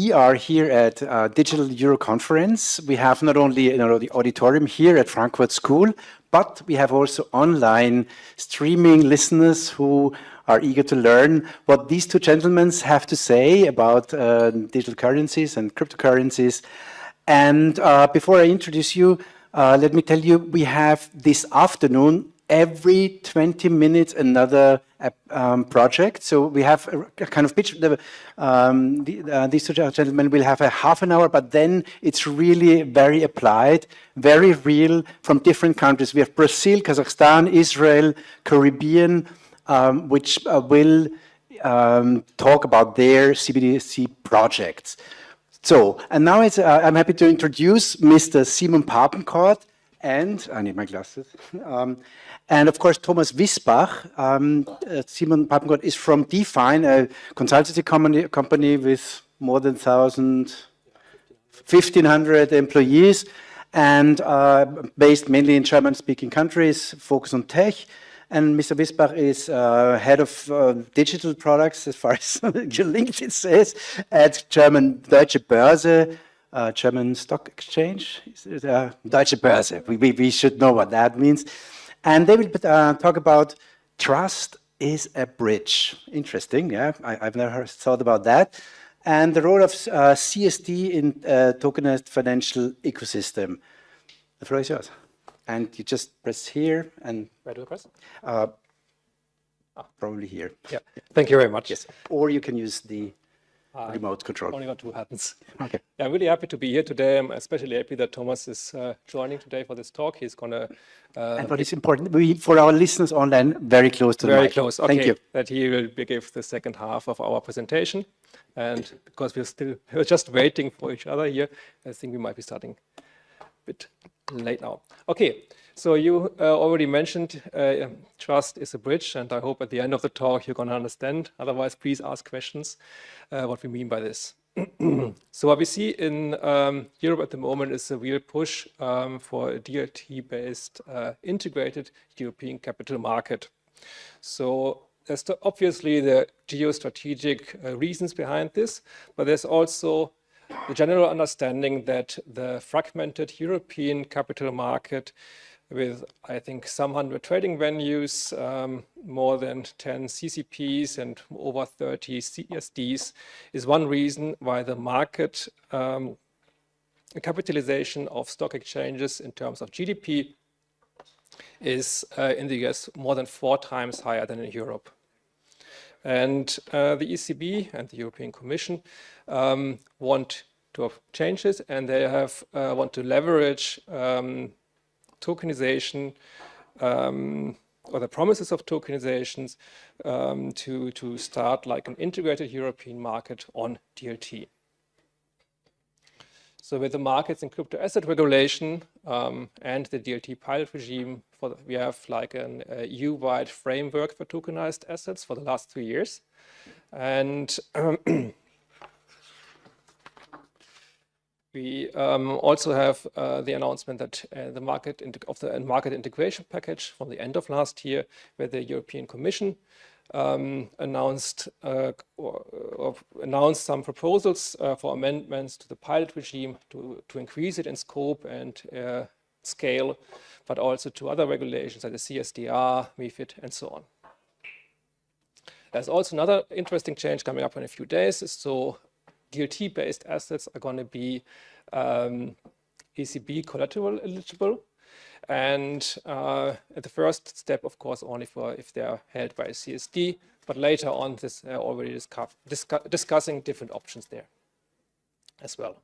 we are here at Digital Euro Conference. We have not only the auditorium here at Frankfurt School, but we have also online streaming listeners who are eager to learn what these two gentlemen have to say about digital currencies and cryptocurrencies. And before I introduce you, let me tell you, we have this afternoon, every 20 minutes, another project. So we have a kind of pitch. These two gentlemen will have a half an hour, but then it's really very applied, very real from different countries. We have Brazil, Kazakhstan, Israel, Caribbean, which will talk about their CBDC projects. So, and now I'm happy to introduce Mr. Simon Papenkort, and I need my glasses. And of course, Thomas Wißbach. Simon Papenkort is from Define, a consultancy company with more than 1,500 employees, and based mainly in German-speaking countries, focus on tech. And Mr. Wißbach is head of digital products, as far as your LinkedIn says, at German Deutsche Börse, German stock exchange, Deutsche Börse. We should know what that means. And they will talk about trust is a bridge. Interesting, yeah, I've never thought about that. And the role of CSD in tokenized financial ecosystem. The floor is yours. And you just press here and... Where do I press? Probably here. Yeah, thank you very much. Yes, or you can use the remote control. Only got two buttons. Okay. Yeah, I'm really happy to be here today. I'm especially happy that Thomas is joining today for this talk. He's going to... and what is important, for our listeners online, very close to the mic. Very close, okay. Thank you. That he will give the second half of our presentation. And because we're just waiting for each other here, I think we might be starting a bit late now. Okay, so you already mentioned trust is a bridge, and I hope at the end of the talk you're going to understand. Otherwise, please ask questions what we mean by this. So what we see in Europe at the moment is a real push for a DLT-based integrated European capital market. So there's obviously the geostrategic reasons behind this, but there's also the general understanding that the fragmented European capital market with, I think, some 100 trading venues, more than 10 CCPs and over 30 CSDs is one reason why the market capitalization of stock exchanges in terms of GDP is in the US more than 4 times higher than in Europe. And the ECB and the European Commission want to have changes, and they want to leverage tokenization or the promises of tokenizations to start like an integrated European market on DLT. So with the markets in crypto asset regulation and the DLT pilot regime, we have like an EU-wide framework for tokenized assets for the last 3 years. And we also have the announcement that the market integration package from the end of last year, where the European Commission announced some proposals for amendments to the pilot regime to increase it in scope and scale, but also to other regulations like the CSDR, MiFID, and so on. There's also another interesting change coming up in a few days. So DLT-based assets are going to be ECB collateral eligible. And at the first step, of course, only for if they're held by a CSD, but later on, this already discussing different options there as well.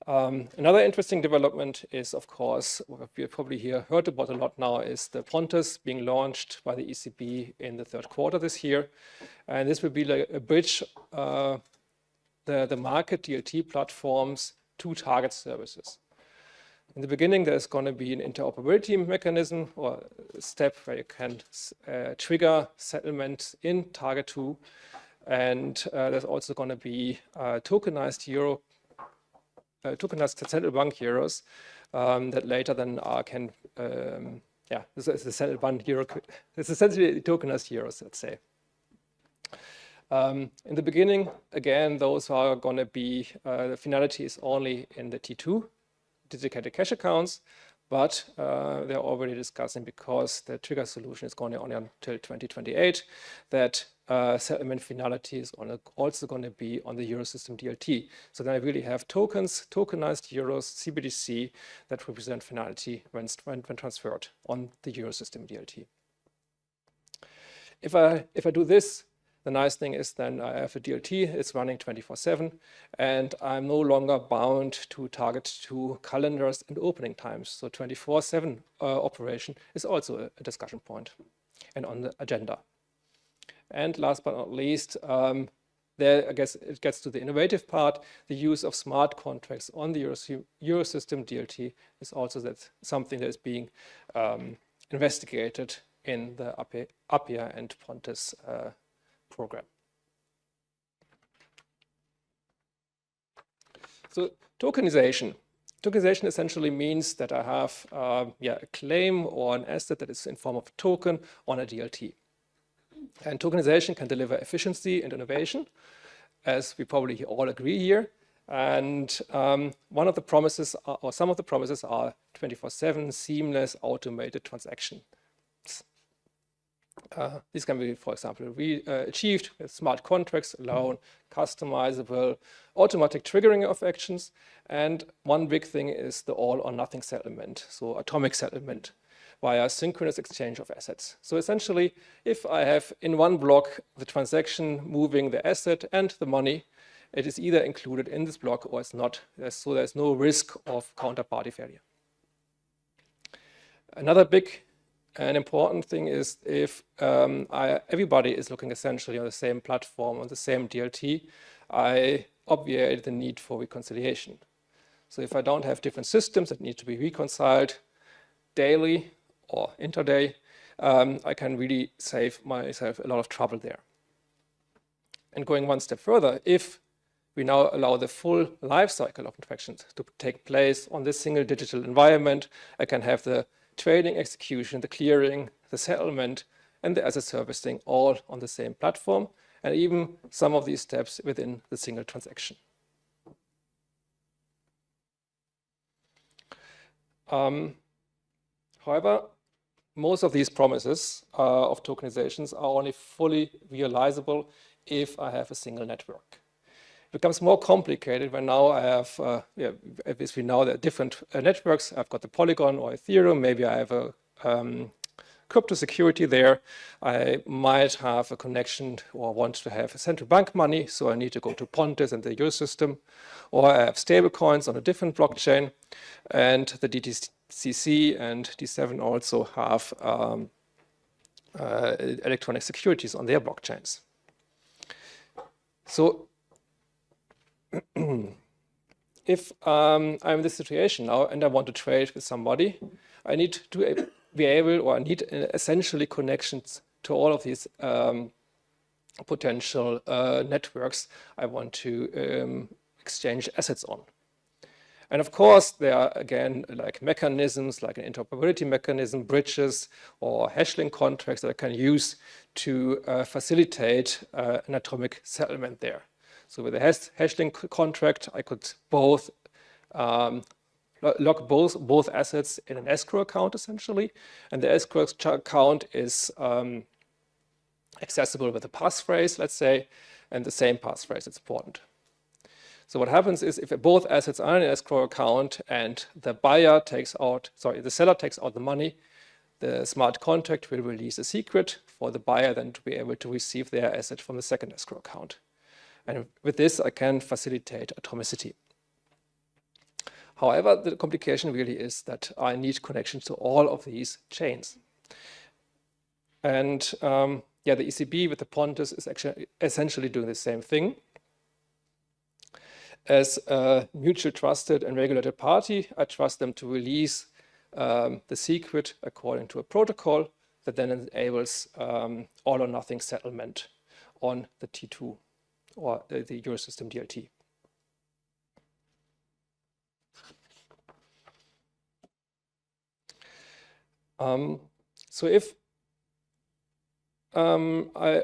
Another interesting development is, of course, what we probably heard about a lot now is the Pontes being launched by the ECB in the 3rd quarter this year. And this will be like a bridge the market DLT platforms to target services. In the beginning, there's going to be an interoperability mechanism or a step where you can trigger settlements in Target 2. And there's also going to be tokenized central bank euros that later then this is the central bank euro. It's essentially tokenized euros, let's say. In the beginning, again, those are going to be, the finality is only in the T2, dedicated cash accounts, but they're already discussing, because the trigger solution is going on until 2028, that settlement finality is also going to be on the Eurosystem DLT. So then I really have tokens, tokenized euros, CBDC, that represent finality when transferred on the Eurosystem DLT. If I do this, the nice thing is then I have a DLT, it's running 24/7, and I'm no longer bound to target to calendars and opening times. So 24/7 operation is also a discussion point and on the agenda. And last but not least, there, I guess it gets to the innovative part. The use of smart contracts on the Eurosystem DLT is also something that is being investigated in the APIA and Pontes program. So tokenization. Tokenization essentially means that I have a claim or an asset that is in form of a token on a DLT. And tokenization can deliver efficiency and innovation, as we probably all agree here. And one of the promises, or some of the promises, are 24/7 seamless automated transactions. These can be, for example, achieved with smart contracts, allowing customizable automatic triggering of actions. And one big thing is the all or nothing settlement, so atomic settlement via synchronous exchange of assets. So essentially, if I have in one block the transaction moving the asset and the money, it is either included in this block or it's not. So there's no risk of counterparty failure. Another big and important thing is if everybody is looking essentially on the same platform, on the same DLT, I obviate the need for reconciliation. So if I don't have different systems that need to be reconciled daily or intraday, I can really save myself a lot of trouble there. And going one step further, if we now allow the full life cycle of transactions to take place on this single digital environment, I can have the trading, execution, the clearing, the settlement, and the asset servicing all on the same platform, and even some of these steps within the single transaction. However, most of these promises of tokenizations are only fully realizable if I have a single network. It becomes more complicated when now I have, obviously now there are different networks. I've got the Polygon or Ethereum, maybe I have a crypto security there. I might have a connection or want to have a central bank money, so I need to go to Pontes and the Eurosystem. Or I have stablecoins on a different blockchain, and the DEC26 and D7 also have electronic securities on their blockchains. So if I'm in this situation now and I want to trade with somebody, I need to be able, or I need essentially connections to all of these potential networks I want to exchange assets on. And of course, there are, again, like mechanisms, like an interoperability mechanism, bridges, or hash-link contracts that I can use to facilitate an atomic settlement there. So with a hash-link contract, I could both lock both assets in an escrow account, essentially. And the escrow account is accessible with a passphrase, let's say, and the same passphrase is important. So what happens is if both assets are in an escrow account and the seller takes out the money, the smart contract will release a secret for the buyer then to be able to receive their asset from the second escrow account. And with this, I can facilitate atomicity. However, the complication really is that I need connections to all of these chains. And the ECB with the Pontes is actually essentially doing the same thing. As a mutual trusted and regulated party, I trust them to release the secret according to a protocol that then enables all or nothing settlement on the T2 or the Eurosystem DLT. So if I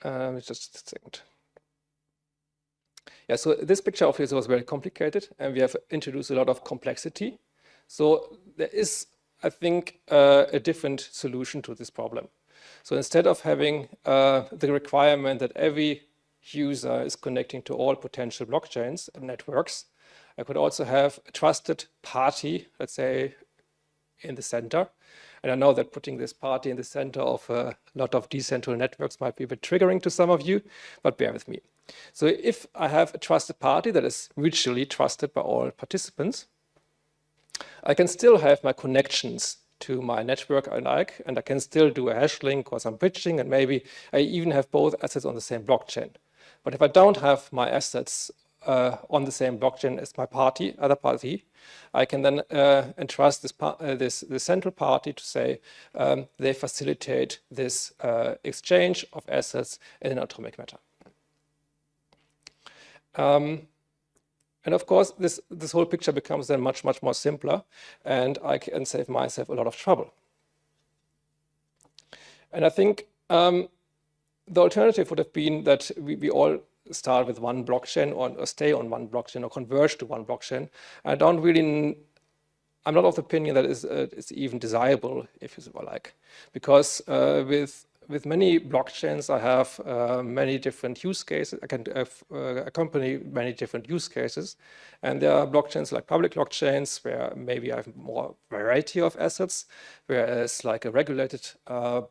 Just a second. Yeah, so this picture obviously was very complicated, and we have introduced a lot of complexity. So there is, I think, a different solution to this problem. So instead of having the requirement that every user is connecting to all potential blockchains and networks, I could also have a trusted party, let's say, in the center. And I know that putting this party in the center of a lot of decentral networks might be a bit triggering to some of you, but bear with me. So if I have a trusted party that is mutually trusted by all participants, I can still have my connections to my network I like, and I can still do a hash link or some bridging, and maybe I even have both assets on the same blockchain. But if I don't have my assets on the same blockchain as my other party, I can then entrust this central party to say they facilitate this exchange of assets in an atomic manner. And of course, this whole picture becomes then much more simpler, and I can save myself a lot of trouble. And I think the alternative would have been that we all start with one blockchain or stay on one blockchain or converge to one blockchain. I'm not of the opinion that it's even desirable, if you so like, because with many blockchains, I have many different use cases. I can accompany many different use cases. And there are blockchains like public blockchains where maybe I have more variety of assets, whereas like a regulated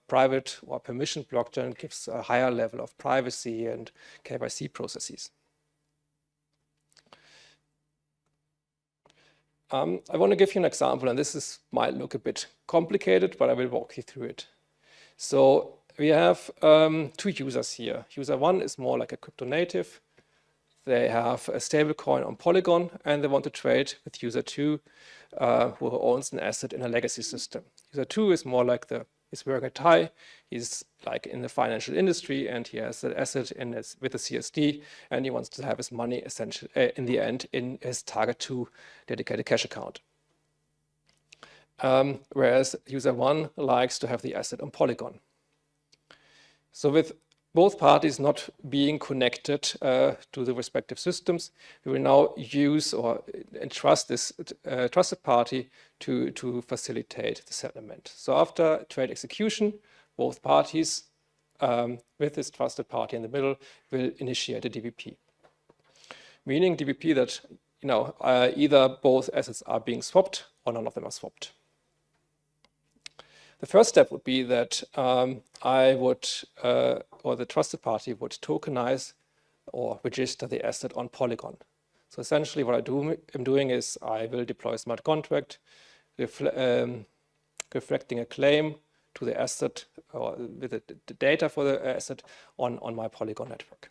private or permissioned blockchain gives a higher level of privacy and KYC processes. I want to give you an example, and might look a bit complicated, but I will walk you through it. So we have two users here. User one is more like a crypto native. They have a stable coin on Polygon, and they want to trade with user two, who owns an asset in a legacy system. User two is more like he's wearing a tie. He's like in the financial industry, and he has an asset with a CSD, and he wants to have his money essentially in the end in his target two dedicated cash account. Whereas user one likes to have the asset on Polygon. So with both parties not being connected to the respective systems, we will now use or entrust this trusted party to facilitate the settlement. So after trade execution, both parties with this trusted party in the middle will initiate a DVP. Meaning DVP that either both assets are being swapped or none of them are swapped. The first step would be that I would, or the trusted party would tokenize or register the asset on Polygon. So essentially what I'm doing is I will deploy a smart contract reflecting a claim to the asset or with the data for the asset on my Polygon network.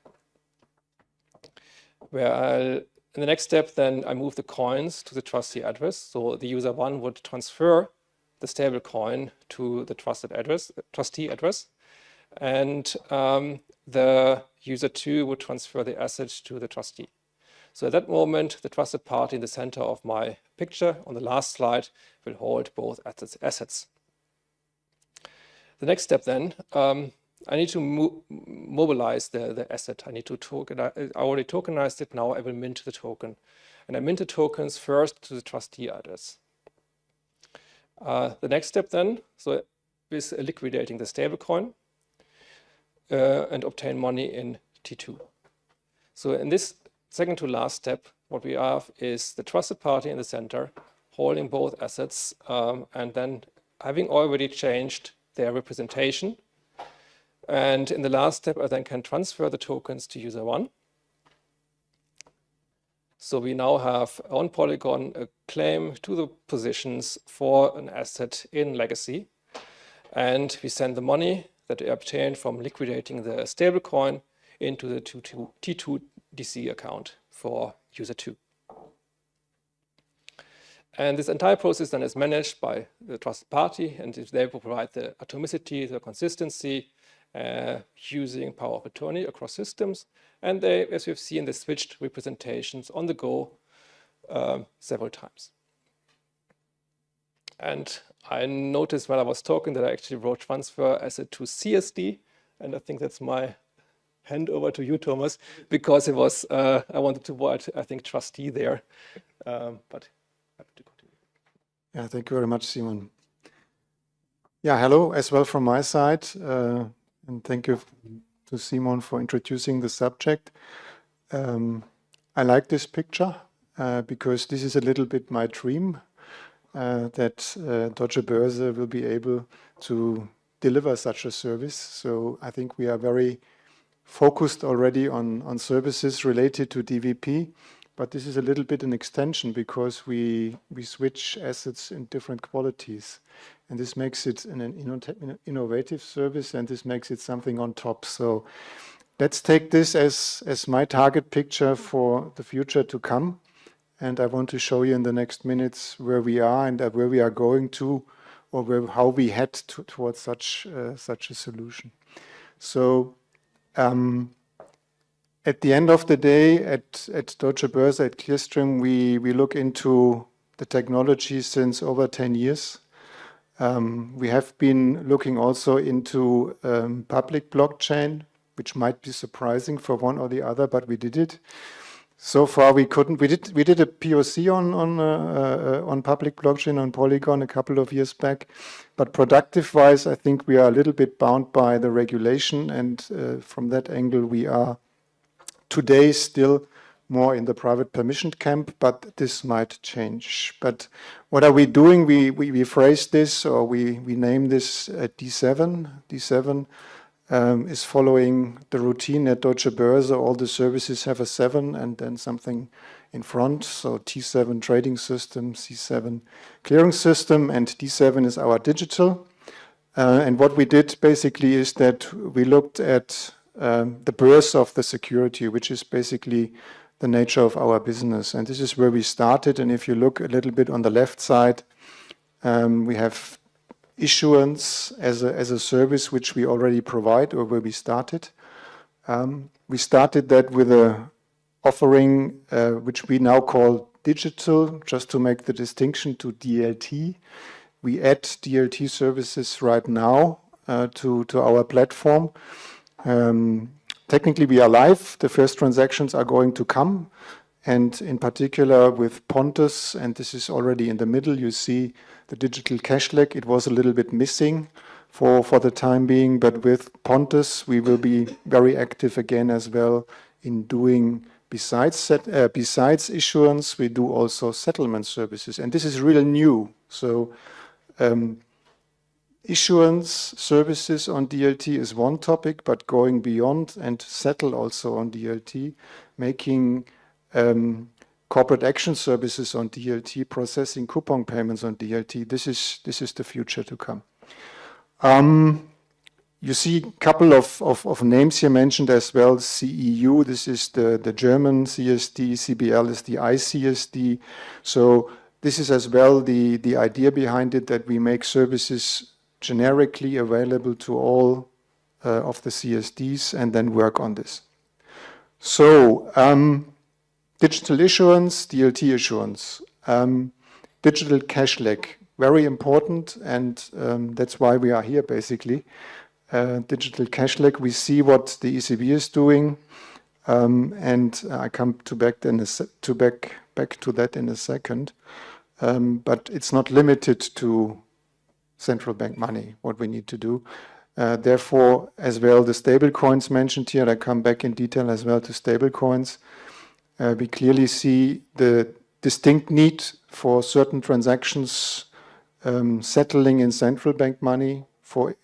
In the next step, then I move the coins to the trustee address. So the user one would transfer the stable coin to the trustee address, and the user two would transfer the asset to the trustee. So at that moment, the trusted party in the center of my picture on the last slide will hold both assets. The next step then, I need to mobilize the asset. I need to tokenize. I already tokenized it. Now I will mint the token, and I mint the tokens first to the trustee address. The next step then is liquidating the stablecoin and obtain money in T2. So in this second to last step, what we have is the trusted party in the center holding both assets and then having already changed their representation. And in the last step, I then can transfer the tokens to user one. So we now have on Polygon a claim to the positions for an asset in legacy. And we send the money that we obtained from liquidating the stablecoin into the T2 DC account for user two. And this entire process then is managed by the trusted party, and they will provide the atomicity, the consistency, using power of attorney across systems. And they, as we've seen, they switched representations on the go several times. And I noticed while I was talking that I actually wrote transfer asset to CSD, and I think that's my hand over to you, Thomas, because it was I wanted to write, I think, trustee there, but happy to continue. Yeah, thank you very much, Simon. Yeah, hello as well from my side, and thank you to Simon for introducing the subject. I like this picture because this is a little bit my dream that Deutsche Börse will be able to deliver such a service. So I think we are very focused already on services related to DVP, but this is a little bit an extension because we switch assets in different qualities. And this makes it an innovative service, and this makes it something on top. So let's take this as my target picture for the future to come. And I want to show you in the next minutes where we are and where we are going to, or how we head towards such a solution. So at the end of the day, at Deutsche Börse, at Clearstream, we look into the technology since over 10 years. We have been looking also into public blockchain, which might be surprising for one or the other, but we did it. So far, we couldn't. We did a POC on public blockchain on Polygon a couple of years back, but productive-wise, I think we are a little bit bound by the regulation, and from that angle, we are today still more in the private permissioned camp, but this might change. But what are we doing? We phrase this, or we name this D7. D7 is following the routine at Deutsche Börse. All the services have a 7 and then something in front. So T7 trading system, C7 clearing system, and D7 is our digital. And what we did basically is that we looked at the birth of the security, which is basically the nature of our business. And this is where we started. And if you look a little bit on the left side, we have issuance as a service which we already provide, or where we started. We started that with a offering which we now call digital, just to make the distinction to DLT. We add DLT services right now to our platform. Technically, we are live. The first transactions are going to come. And in particular with Pontus, and this is already in the middle, you see the digital cash leg. It was a little bit missing for the time being, but with Pontus, we will be very active again as well in doing, besides issuance, we do also settlement services. And this is really new. So issuance services on DLT is one topic, but going beyond and settle also on DLT, making corporate action services on DLT, processing coupon payments on DLT. This is the future to come. You see a couple of names here mentioned as well. CEU, this is the German CSD, CBL is the ICSD. So this is as well the idea behind it, that we make services generically available to all of the CSDs and then work on this. So digital issuance, DLT issuance, digital cash leg, very important, and that's why we are here basically. Digital cash leg, we see what the ECB is doing, and I come back to that in a second. But it's not limited to central bank money, what we need to do. Therefore, as well, the stablecoins mentioned here, I come back in detail as well to stablecoins. We clearly see the distinct need for certain transactions settling in central bank money. For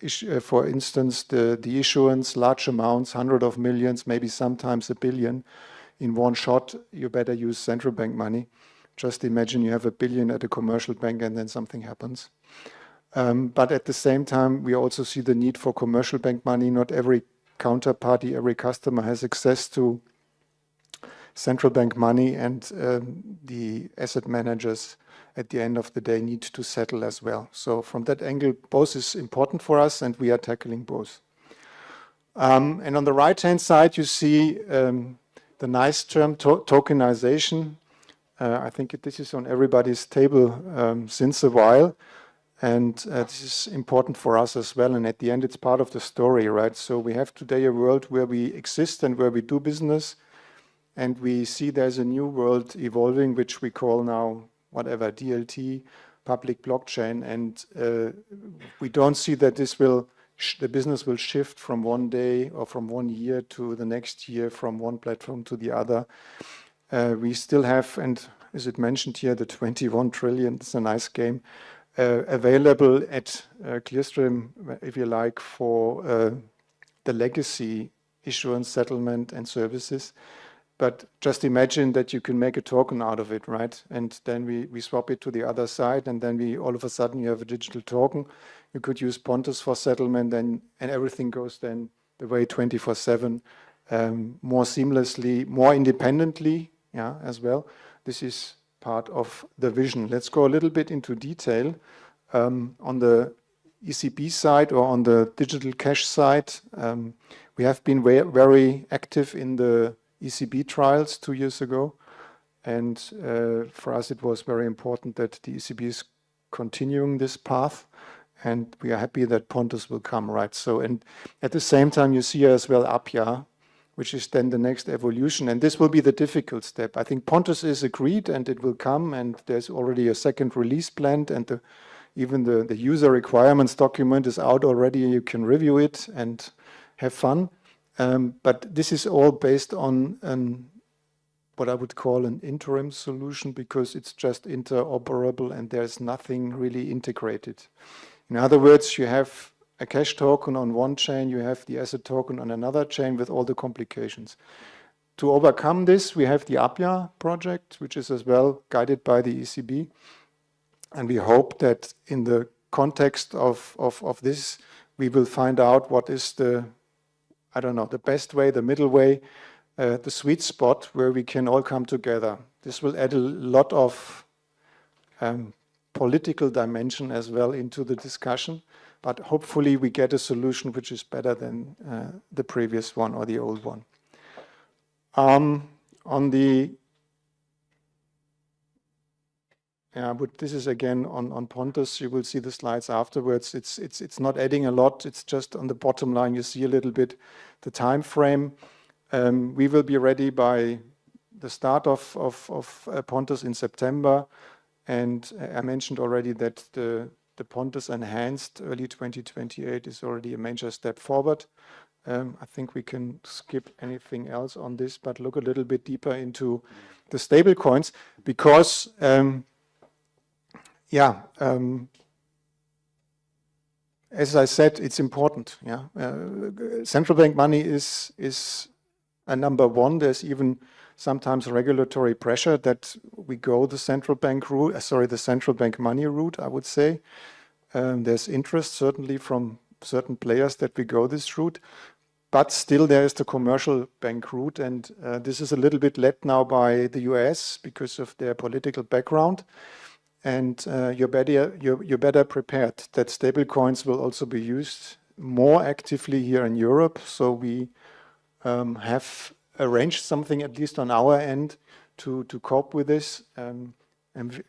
instance, the issuance, large amounts, hundreds of millions, maybe sometimes $1 billion in one shot, you better use central bank money. Just imagine you have $1 billion at a commercial bank and then something happens. But at the same time, we also see the need for commercial bank money. Not every counterparty, every customer has access to central bank money, and the asset managers at the end of the day need to settle as well. So from that angle, both is important for us, and we are tackling both. And on the right-hand side, you see the nice term, tokenization. I think this is on everybody's table since a while. And this is important for us as well. And at the end, it's part of the story, right? So we have today a world where we exist and where we do business. And we see there's a new world evolving, which we call now, whatever, DLT, public blockchain. And we don't see that this will, the business will shift from one day or from 1 year to the next year, from one platform to the other. We still have, and is it mentioned here, the 21 trillion, it's a nice game, available at Clearstream, if you like, for the legacy issuance, settlement, and services. But just imagine that you can make a token out of it, right? And then we swap it to the other side, and then all of a sudden you have a digital token. You could use Pontus for settlement, and everything goes then the way 24/7, more seamlessly, more independently, yeah, as well. This is part of the vision. Let's go a little bit into detail. On the ECB side or on the digital cash side, we have been very active in the ECB trials 2 years ago. And for us, it was very important that the ECB is continuing this path. And we are happy that Pontus will come, right? So, and at the same time, you see as well Appia, which is then the next evolution. And this will be the difficult step. I think Pontus is agreed and it will come. And there's already a second release planned. And even the user requirements document is out already. You can review it and have fun. But this is all based on what I would call an interim solution, because it's just interoperable and there's nothing really integrated. In other words, you have a cash token on one chain, you have the asset token on another chain with all the complications. To overcome this, we have the Appia project, which is as well guided by the ECB. And we hope that in the context of this, we will find out what is the, I don't know, the best way, the middle way, the sweet spot where we can all come together. This will add a lot of political dimension as well into the discussion, but hopefully we get a solution which is better than the previous one or the old one. On the, yeah, but this is again on Pontus. You will see the slides afterwards. It's not adding a lot. It's just on the bottom line. You see a little bit the time frame. We will be ready by the start of Pontus in September. And I mentioned already that the Pontus Enhanced early 2028 is already a major step forward. I think we can skip anything else on this, but look a little bit deeper into the stablecoins, because as I said, it's important. Yeah, central bank money is a number one. There's even sometimes regulatory pressure that we go the central bank route. The central bank money route, I would say. There's interest certainly from certain players that we go this route, but still there is the commercial bank route, and this is a little bit led now by the US because of their political background. And you're better prepared that stablecoins will also be used more actively here in Europe. So we have arranged something, at least on our end, to cope with this. And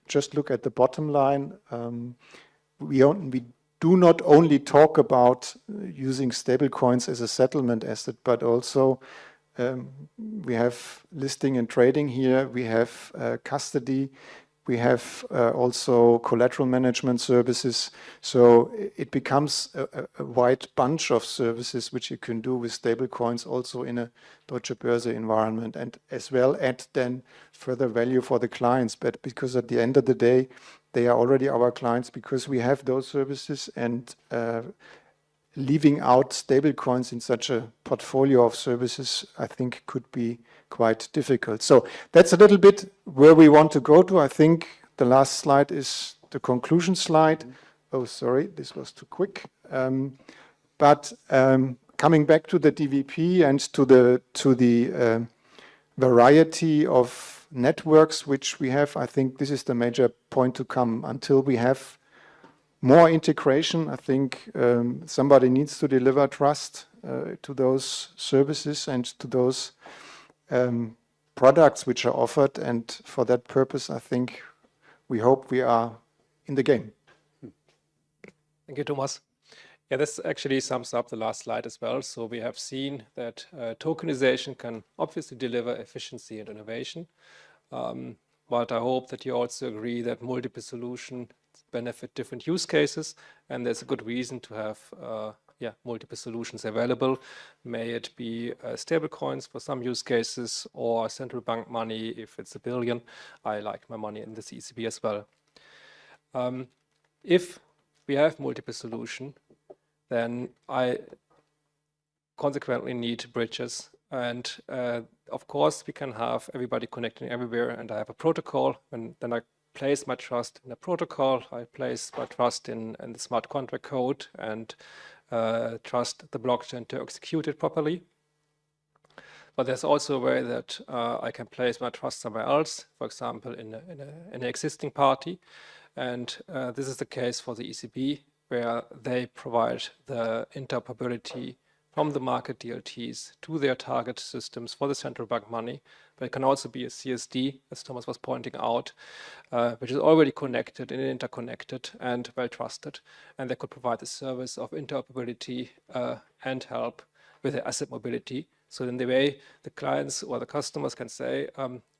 just look at the bottom line. We do not only talk about using stablecoins as a settlement asset, but also we have listing and trading here. We have custody. We have also collateral management services. So it becomes a wide bunch of services which you can do with stablecoins also in a Deutsche Börse environment, and as well add then further value for the clients. But because at the end of the day, they are already our clients because we have those services, and leaving out stablecoins in such a portfolio of services, I think could be quite difficult. So that's a little bit where we want to go to. I think the last slide is the conclusion slide. Oh, sorry, this was too quick. But coming back to the DVP and to the variety of networks which we have, I think this is the major point to come. Until we have more integration, I think somebody needs to deliver trust to those services and to those products which are offered. And for that purpose, I think we hope we are in the game. Thank you, Thomas. Yeah, this actually sums up the last slide as well. So we have seen that tokenization can obviously deliver efficiency and innovation. But I hope that you also agree that multiple solutions benefit different use cases, and there's a good reason to have multiple solutions available. May it be stablecoins for some use cases, or central bank money if it's $1 billion. I like my money in the ECB as well. If we have multiple solutions, then I consequently need bridges. And of course, we can have everybody connecting everywhere, and I have a protocol, and then I place my trust in a protocol. I place my trust in the smart contract code and trust the blockchain to execute it properly. But there's also a way that I can place my trust somewhere else, for example, in an existing party. And this is the case for the ECB, where they provide the interoperability from the market DLTs to their target systems for the central bank money. But it can also be a CSD, as Thomas was pointing out, which is already connected and interconnected and well trusted. And they could provide the service of interoperability and help with the asset mobility. So in the way the clients or the customers can say,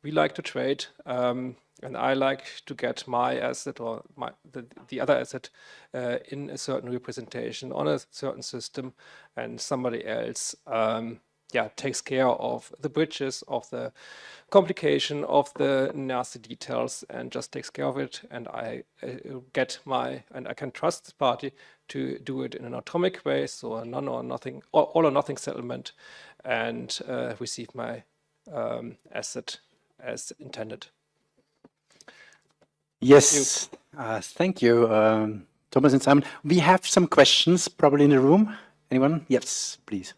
we like to trade, and I like to get my asset or the other asset in a certain representation on a certain system, and somebody else takes care of the bridges, of the complication, of the nasty details, and just takes care of it. And I and I can trust this party to do it in an atomic way, so a none or nothing, all or nothing settlement, and receive my asset as intended. Yes, thank you, Thomas and Simon. We have some questions probably in the room. Anyone? Yes, please.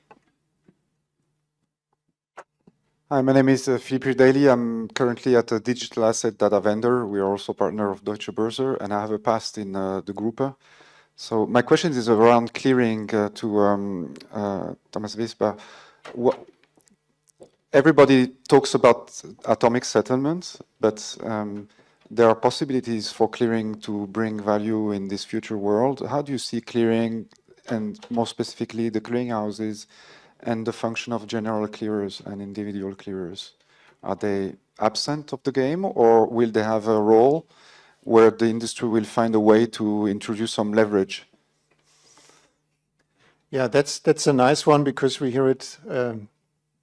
Hi, my name is Philippe Daly. I'm currently at a digital asset data vendor. We are also partner of Deutsche Börse, and I have a past in the Gruppe. So my question is around clearing to Thomas Wißbach. Everybody talks about atomic settlements, but there are possibilities for clearing to bring value in this future world. How do you see clearing, and more specifically the clearing houses, and the function of general clearers and individual clearers? Are they absent of the game, or will they have a role where the industry will find a way to introduce some leverage? Yeah, that's a nice one, because we hear it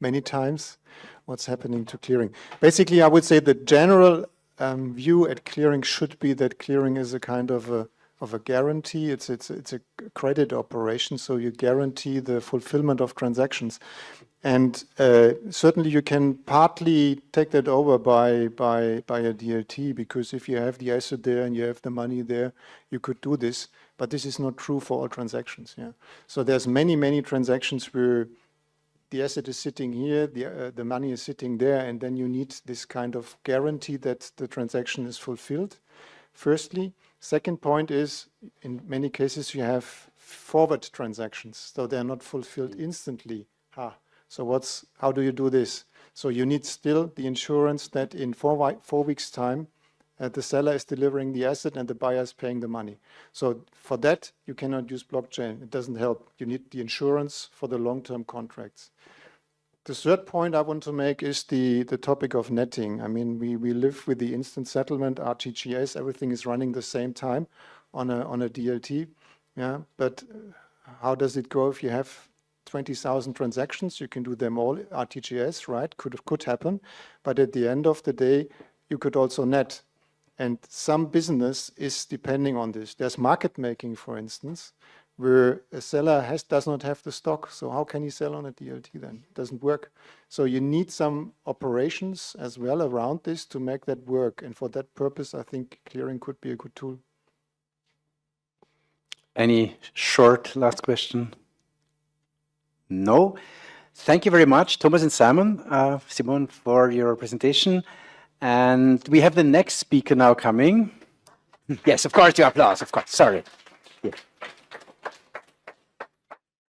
many times, what's happening to clearing. Basically, I would say the general view at clearing should be that clearing is a kind of a guarantee. It's a credit operation, so you guarantee the fulfillment of transactions. And certainly you can partly take that over by a DLT, because if you have the asset there and you have the money there, you could do this. But this is not true for all transactions. Yeah. So there's many transactions where the asset is sitting here, the money is sitting there, and then you need this kind of guarantee that the transaction is fulfilled, firstly. Second point is, in many cases, you have forward transactions, so they're not fulfilled instantly. So how do you do this? So you need still the insurance that in 4 weeks' time, the seller is delivering the asset and the buyer is paying the money. So for that, you cannot use blockchain. It doesn't help. You need the insurance for the long-term contracts. The third point I want to make is the topic of netting. I mean, we live with the instant settlement, RTGS, everything is running the same time on a DLT. Yeah, but how does it go if you have 20,000 transactions? You can do them all RTGS, right? Could happen. But at the end of the day, you could also net. And some business is depending on this. There's market making, for instance, where a seller does not have the stock. So how can he sell on a DLT then? It doesn't work. So you need some operations as well around this to make that work. And for that purpose, I think clearing could be a good tool. Any short last question? No. Thank you very much, Thomas and Simon, for your presentation. And we have the next speaker now coming. Yes, of course, your applause, of course. Sorry.